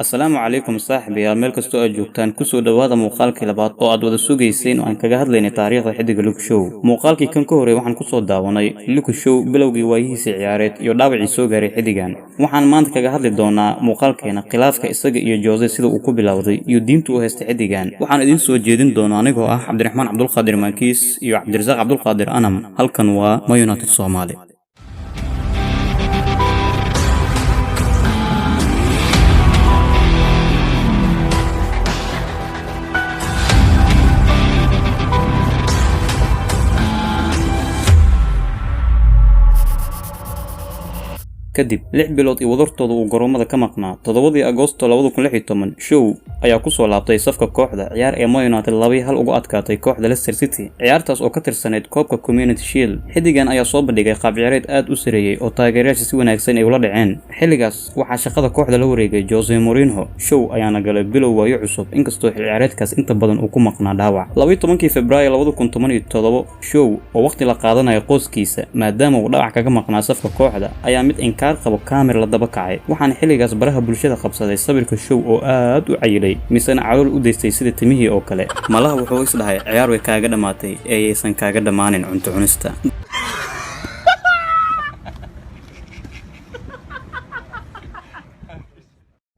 Assalaamu calaykum saaxiibayaal meel kastoo aad joogtaan kusoo dhawaada muuqaalkii labaad oo aad wada sugayseen oo aan kaga hadlaynay taariikhda xiddiga Luke Shaw. Muuqaalkii kan ka horreeyay waxaan kusoo daawanay Luke Shaw bilowgii waayihiisa ciyaareed iyo dhaawacii soo gaaray xiddigan. Waxaan maanta kaga hadli doonaa muuqaalkeena khilaafka isaga iyo Jose sida uu ku bilowday iyo diinta uu haystay xiddigan. Waxaan idin soo jeedin doonaa anigoo ah Cabdiraxmaan Cabdulqaadir Mankiis iyo Cabdirasaaq Cabdulqaadir Anam. Halkan waa Man United Soomaali. kadib 6 bilood iyo wadartooda uu garoomada ka maqnaa 7 Agoosto 2016 Shaw ayaa ku soo laabtay safka kooxda ciyaar ee Man United 2-1 uga adkaatay kooxda Leicester City ciyaartaas oo ka tirsaneyd koobka Community Shield. xiddigan ayaa soo bandhigay qaab ciyaareed aad u sareeyay oo taageerayaasha si wanaagsan ay ula dhaceen. xilligaas waxaa shaqada kooxda la wareegay Jose Mourinho. Shaw ayaana galay bilow waayo cusub inkastoo xil ciyaareedkaas inta badan uu ku maqnaa dhaawac. 12 Febraayo 2017 Shaw oo waqti la qaadanayo qoyskiisa maadaama uu dhaawac kaga maqnaa safka kooxda ayaa mid inkaar qabo kaamir la daba kacay. waxaan xilligaas baraha bulshada qabsaday sawirka Shaw oo aad u cayilay misana calool u deystay sida timihii oo kale. malaha wuxuu is dhahay ciyaar way kaaga dhamaatay ee aysan kaaga dhamaanin cunto cunista.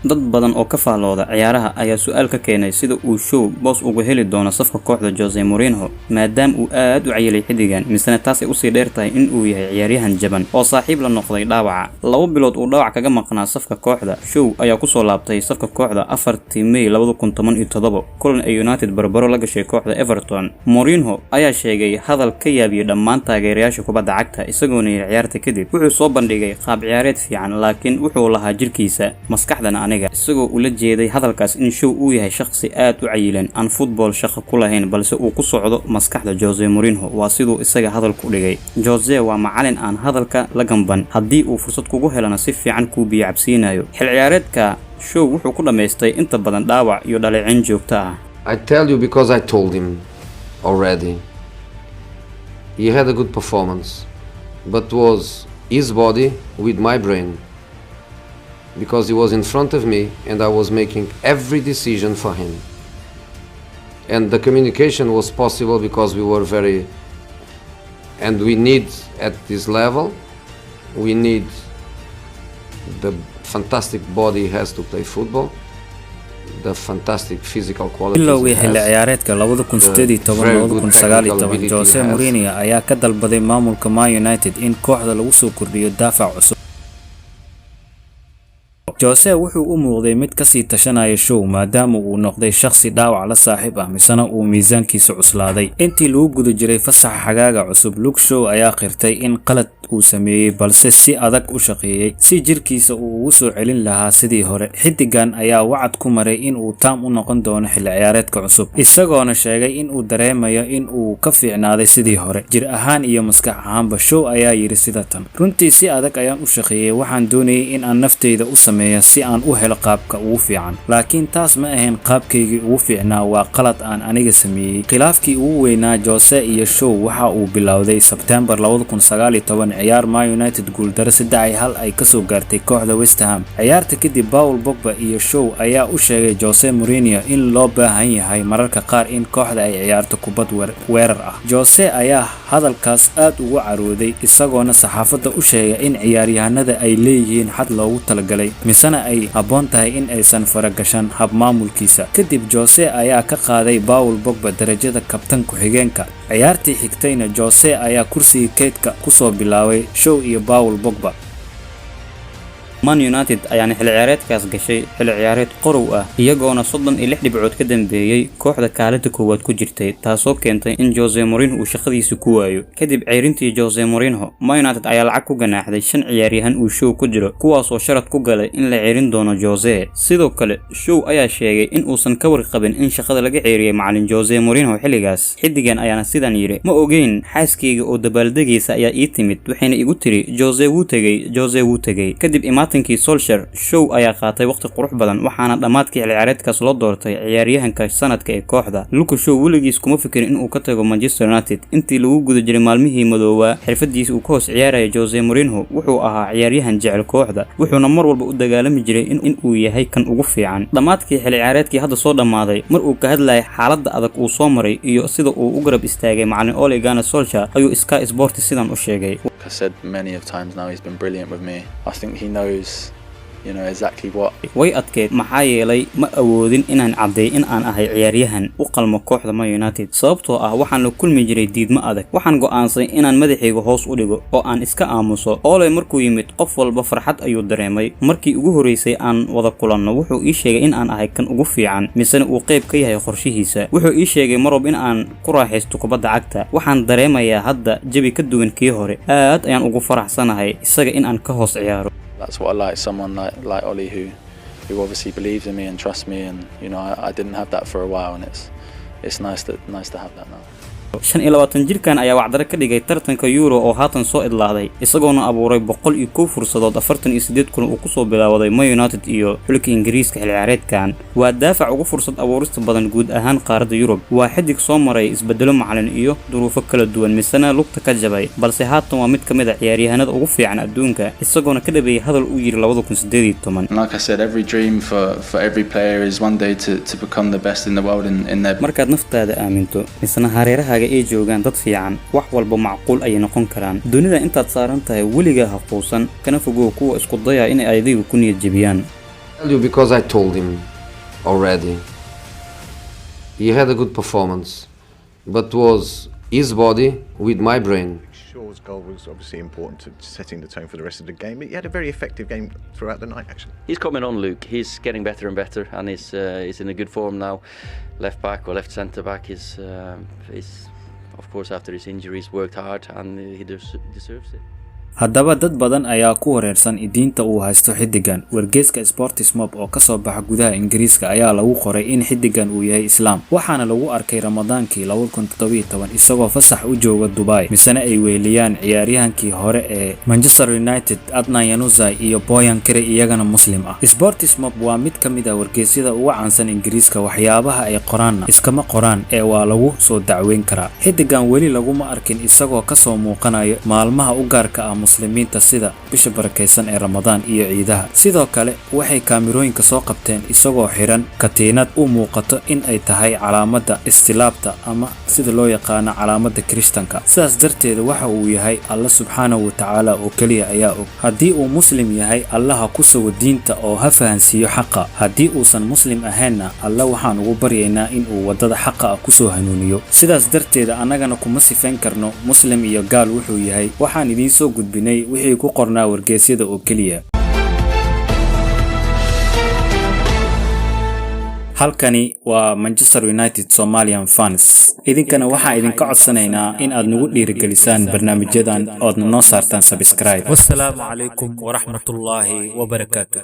dad badan oo ka faalooda ciyaaraha ayaa su'aal ka keenay sida uu Shaw boos ugu heli doono safka kooxda Jose Mourinho maadaama uu aad u cayilay xiddigan misana taas ay u sii dheertahay in uu yahay ciyaaryahan jaban oo saaxiib la noqday dhaawaca. 2 bilood uu dhaawac kaga maqnaa safka kooxda. Shaw ayaa ku soo laabtay safka kooxda 4 May 2017 kulan ay United barbaro la gashay kooxda Everton. Mourinho ayaa sheegay hadal ka yaabiyay dhammaan taageerayaasha kubadda cagta isagoo neeyay ciyaarta kadib. wuxuu soo bandhigay qaab ciyaareed fiican laakiin wuxuu lahaa jirkiisa maskaxdana isagoo ula jeeday hadalkaas in Shaw uu yahay shakhsi aad u cayilan aan football shaqo ku lahayn balse uu ku socdo maskaxda Jose Mourinho. waa sidoo isaga hadal ku dhigay. Jose waa macallin aan hadalka la gamban haddii uu fursad kugu helana si fiican kuu biyo cabsiinayo. xil ciyaareedka Shaw wuxuu ku dhameystay inta badan dhaawac iyo dhaleecin joogto ah. I tell you because I told him already. He had a good performance, but was his body with my brain. Because he was in front of me and I was making every decision for him. And the communication was possible because we were very... And we need, at this level, we need the fantastic body he has to play football, the fantastic physical qualities bilowgii xilli ciyaareedka 2018-2019 Jose Mourinho ayaa ka dalbaday maamulka Man United in kooxda lagu soo kordhiyo daafac cusub. Jose wuxuu u muuqday mid ka sii tashanaya Shaw maadaama uu noqday shakhsi dhaawac la saaxiib ah misana uu miisaankiisa cuslaaday. intii lagu guda jiray fasaxa xagaaga cusub Luke Shaw ayaa qirtay in qalad uu sameeyay balse si adag u shaqeeyay si jirkiisa uu ugu soo celin lahaa sidii hore. xiddigan ayaa wacad ku maray in uu taam u noqon doono xilli ciyaareedka cusub isagoona sheegay in uu dareemayo in uu ka fiicnaaday sidii hore jir ahaan iyo maskax ahaanba. Shaw ayaa yiri sida tan: runtii si adag ayaan u shaqeeyay, waxaan doonayay in aan nafteyda u sameeyo si aan u helo qaabka ugu fiican laakiin taas ma ahayn qaabkaygii ugu fiicnaa. waa qalad aan aniga sameeyay. khilaafkii ugu weynaa Jose iyo Shaw waxa uu bilowday September 2019 ciyaar Man United guuldaro 3-1 ay ka soo gaartay kooxda West Ham. ciyaarta kadib Paul Pogba iyo Shaw ayaa u sheegay Jose Mourinho in loo baahan yahay mararka qaar in kooxda ay ciyaarto kubad weerar ah. Jose ayaa hadalkaas aad ugu carooday isagoona saxaafadda u sheegay in ciyaaryahanada ay leeyihiin xad loogu talagalay misana ay habboon tahay in aysan faragashan hab maamulkiisa. kadib Jose ayaa ka qaaday Paul Pogba darajada kabtan ku-xigeenka. ciyaartii xigtayna Jose ayaa kursiga keydka ku soo bilaabay Shaw iyo Paul Pogba. Man United ayaana xil ciyaareedkaas gashay xil ciyaareed qorow ah iyagoona 36 dhibcood ka dambeeyay kooxda kaalinta koowaad ku jirtay taasoo keentay in Jose Mourinho uu shaqadiisa ku waayo. kadib ceyrintii Jose Mourinho Man United ayaa lacag ku ganaaxday 5 ciyaaryahan uu Shaw ku jiro kuwaas oo sharad ku galay in la ceyrin doono Jose. sidoo kale Shaw ayaa sheegay in uusan ka warqabin in shaqada laga ceyriyay macallin Jose Mourinho xilligaas. xiddigan ayaana sidan yiri: ma ogeyn, xaaskeyga oo dabaaldegaysa ayaa ii timid waxayna igu tiri Jose wuu tagay kadib imaatinkii Solskjaer, Shaw ayaa qaatay waqti qurux badan waxaana dhamaadkii xilli ciyaareedkaas loo doortay ciyaaryahanka sanadka ee kooxda. Luke Shaw weligiis kuma fikirin inuu ka tago Manchester United intii lagu guda jiray maalmihii madoobaa xirfadiisa uu ka hoos ciyaarayay Jose Mourinho. Wuxuu ahaa ciyaaryahan jecel kooxda, wuxuuna mar walba u dagaalami jiray in uu yahay kan ugu fiican. Dhamaadkii xilli ciyaareedkii hadda soo dhamaaday, mar uu ka hadlayay xaaladda adag uu soo maray iyo sida uu u garab istaagay macallin Ole Gunnar Solskjaer, ayuu Sky Sports sidan u sheegay. I said many of times now, he's been brilliant with me. I think he knows, you know, exactly what. way adkeed maxaa yeelay ma awoodin inaan cadeey in aan ahay ciyaaryahan u qalmo kooxda Man United, sababtoo ah waxaan la kulmi jiray diidmo adag. Waxaan go'aansay inaan madaxayga hoos u dhigo oo aan iska aamuso. Ole markuu yimid, qof walba farxad ayuu dareemay. Markii ugu horeysay aan wada kulanno, wuxuu ii sheegay in aan ahay kan ugu fiican, misana uu qayb ka yahay qorshihiisa. Wuxuu ii sheegay marwalba in aan ku raaxaysto kubadda cagta. Waxaan dareemayaa hadda jabi ka duwan kii hore. aad ayaan ugu faraxsanahay isaga in aan ka hoos ciyaaro. That's what I like, someone like Ollie who obviously believes in me and trusts me, and you know I didn't have that for a while, and it's nice to have that now. 25 jirkan ayaa wacdaro ka dhigay tartanka Euro oo haatan soo idlaaday, isagoona abuuray 101 fursadood 48 kulan uu ku soo bilaawaday Man United iyo xulka Ingiriiska xilli ciyaareedkan. Waa daafac ugu fursad abuurista badan guud ahaan qaaradda Yurub. Waa xidig soo maray isbedelo macallin iyo duruufo kala duwan, misana lugta ka jabay, balse haatan waa mid kamid ah ciyaaryahanada ugu fiican adduunka, isagoona ka dhabeeyay hadal uu yiri 2018. Like I said, every dream for every player is one day to become the best in the world in their. Markaad naftaada aaminto, misana hareeraha ay joogaan dad fiican, wax walba macquul ay noqon karaan. Dunida intaad saaran tahay weligaa ha quusan, kana fogow kuwa isku daya in ay adiga ku niyad jabiyaan. Because I told him already. He had a good performance, but was his body with my brain. Shaw's goal was obviously important to setting the tone for the rest of the game. He had a very effective game throughout the night, actually. He's coming on, Luke. He's getting better and better, and he's in a good form now. Left back or left centre back is of course after his injuries worked hard, and he deserves it. haddaba dad badan ayaa ku wareersan idiinta uu haysto xidigan. Wargeyska Sports Mob oo ka soo baxa gudaha Ingiriiska ayaa lagu qoray in xidigan uu yahay Islaam, waxaana lagu arkay Ramadaankii 2017 isagoo fasax u jooga Dubai, misana ay weeliyaan ciyaaryahankii hore ee Manchester United Adnan Januzaj iyo Boyan Kire iyagana Muslim ah. Sports Mob waa mid kamid ah wargeysyada ugu caansan Ingiriiska. waxyaabaha ay qoraanna iskama qoraan ee waa lagu soo dacweyn karaa. xidigan weli laguma arkin isagoo ka soo muuqanayo maalmaha u gaarka ah muslimiinta sida bisha barakeysan ee Ramadaan iyo ciidaha. sidoo kale waxay kaamirooyinka soo qabteen isagoo xiran katiinad u muuqato in ay tahay calaamadda istilaabta ama sida loo yaqaan calaamadda Kristanka. sidaas darteed waxa uu yahay Allah subhanahu wa ta'ala oo kaliya ayaa og. haddii uu muslim yahay, Allah ku soo diinta oo ha fahansiyo xaqa. haddii uusan muslim ahaynna, Allah waxaan ugu baryaynaa in uu wadada xaqa ku soo hanuuniyo. sidaas darteed anagana kuma sifeen karno muslim iyo gaal wuxuu yahay. waxaan idin soo gudbinay wixii ku qornaa wargeysyada oo kaliya. halkani waa Manchester United Somalian fans. idinkana waxaa idinka codsanaynaa in aad nagu dhiirigelisaan barnaamijyadan ood noo saartaan subscribe. Wassalaamu calaykum wa rahmatullaahi wa barakaatuh.